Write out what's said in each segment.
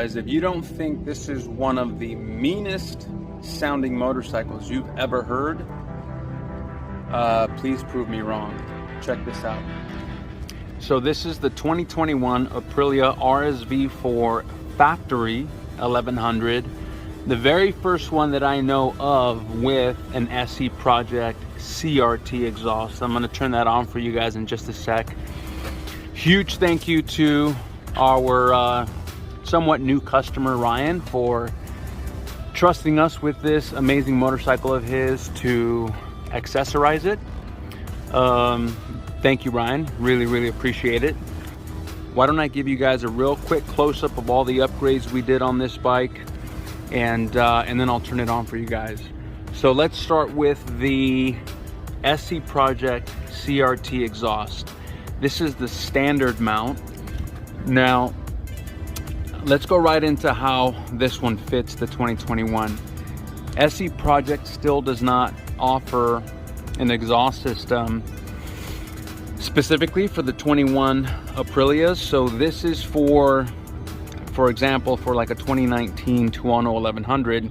guys, if you don't think this is one of the meanest sounding motorcycles you've ever heard, please prove me wrong. Check this out. So this is the 2021 Aprilia RSV4 Factory 1100, the very first one that I know of with an SE Project CRT exhaust. I'm going to turn that on for you guys in just a sec. Huge thank you to our somewhat new customer Ryan for trusting us with this amazing motorcycle of his to accessorize it. Thank you, Ryan. Really appreciate it. Why don't I give you guys a real quick close-up of all the upgrades we did on this bike, and then I'll turn it on for you guys. So let's start with the SE Project CRT exhaust. This is the standard mount. Now, let's go right into how this one fits the 2021. SE Project still does not offer an exhaust system specifically for the 21 Aprilias. So this is for example, for like a 2019 Tuono 1100.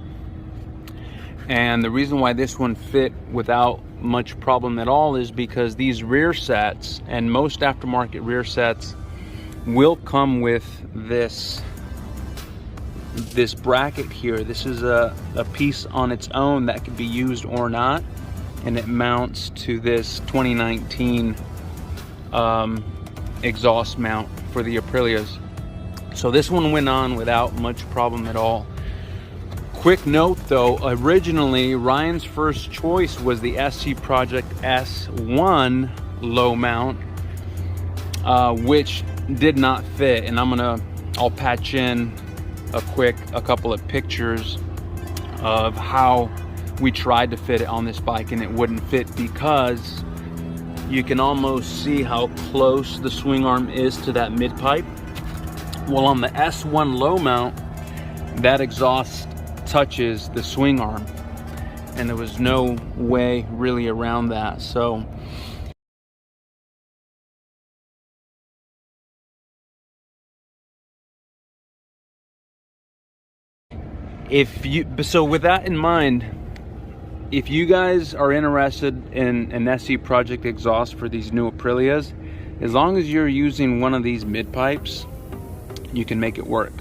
And the reason why this one fit without much problem at all is because these rear sets, and most aftermarket rear sets, will come with this bracket here. This is a piece on its own that can be used or not, and it mounts to this 2019 exhaust mount for the Aprilias. So this one went on without much problem at all. Quick note though, originally Ryan's first choice was the SE Project S1 low mount, which did not fit, and I'll patch in a couple of pictures of how we tried to fit it on this bike and it wouldn't fit, because you can almost see how close the swing arm is to that mid pipe. Well, on the S1 low mount, that exhaust touches the swing arm, and there was no way really around that. So with that in mind, if you guys are interested in an SE Project exhaust for these new Aprilias, as long as you're using one of these mid pipes, you can make it work,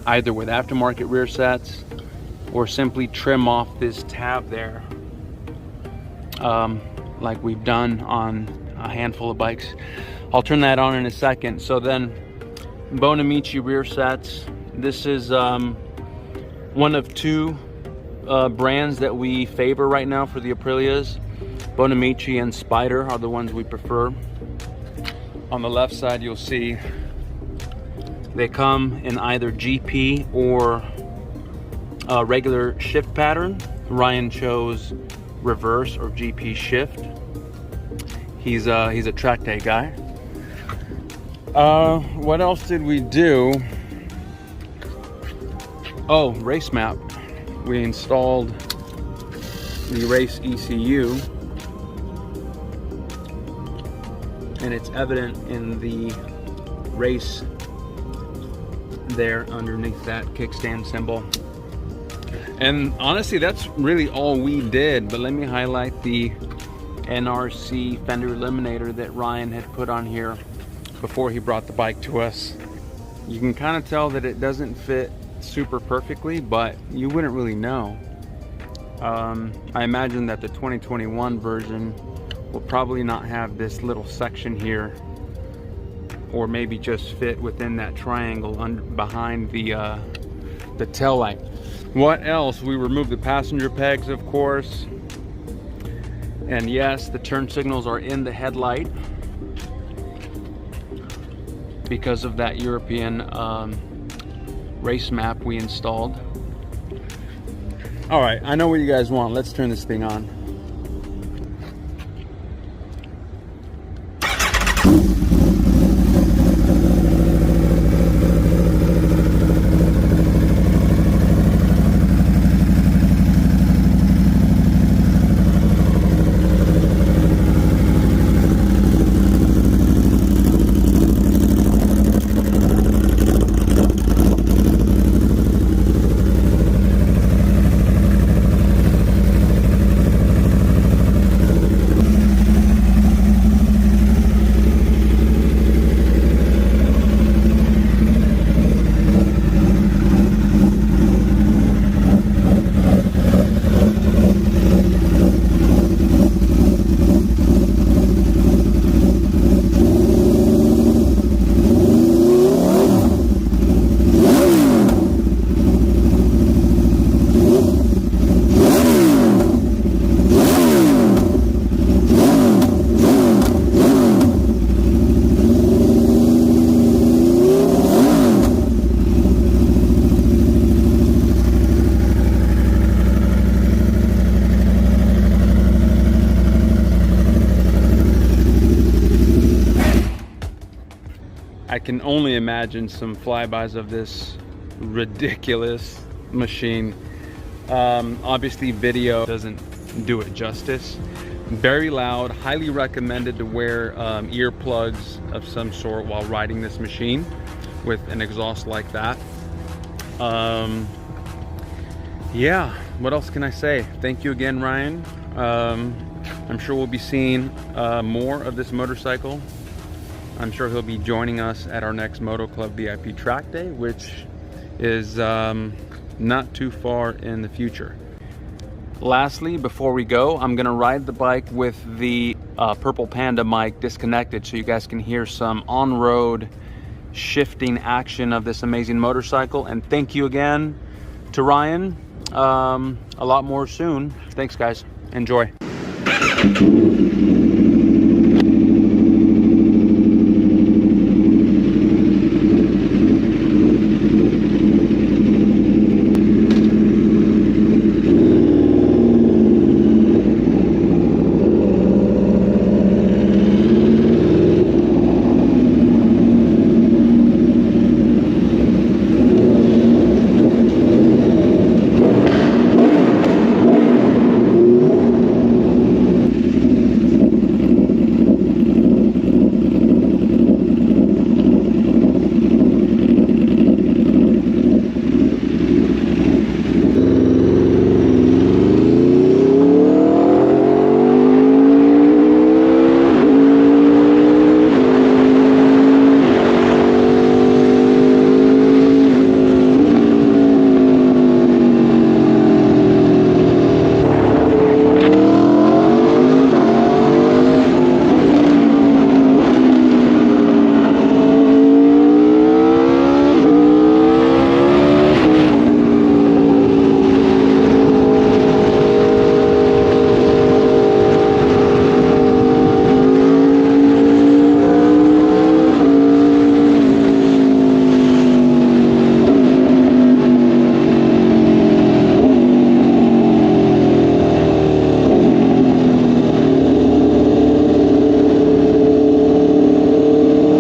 either with aftermarket rear sets or simply trim off this tab there, like we've done on a handful of bikes. I'll turn that on in a second. So then, Bonamici rear sets. This is one of two brands that we favor right now for the Aprilias. Bonamici and Spider are the ones we prefer. On the left side, you'll see they come in either GP or regular shift pattern. Ryan chose reverse or GP shift. He's a track day guy. What else did we do? Oh, race map. We installed the race ECU, and it's evident in the race there underneath that kickstand symbol. And honestly, that's really all we did. But let me highlight the NRC fender eliminator that Ryan had put on here before he brought the bike to us. You can kind of tell that it doesn't fit super perfectly, but you wouldn't really know. I imagine that the 2021 version will probably not have this little section here, or maybe just fit within that triangle behind the tail light. What else? We removed the passenger pegs, of course, and yes, the turn signals are in the headlight because of that European race map we installed. All right, I know what you guys want. Let's turn this thing on. I can only imagine some flybys of this ridiculous machine. Obviously video doesn't do it justice. Very loud, highly recommended to wear earplugs of some sort while riding this machine with an exhaust like that. Yeah, what else can I say? Thank you again, Ryan. I'm sure we'll be seeing more of this motorcycle. I'm sure he'll be joining us at our next Moto Club VIP track day, which is not too far in the future. Lastly, before we go, I'm gonna ride the bike with the Purple Panda mic disconnected so you guys can hear some on-road shifting action of this amazing motorcycle. And thank you again to Ryan. A lot more soon. Thanks, guys. Enjoy.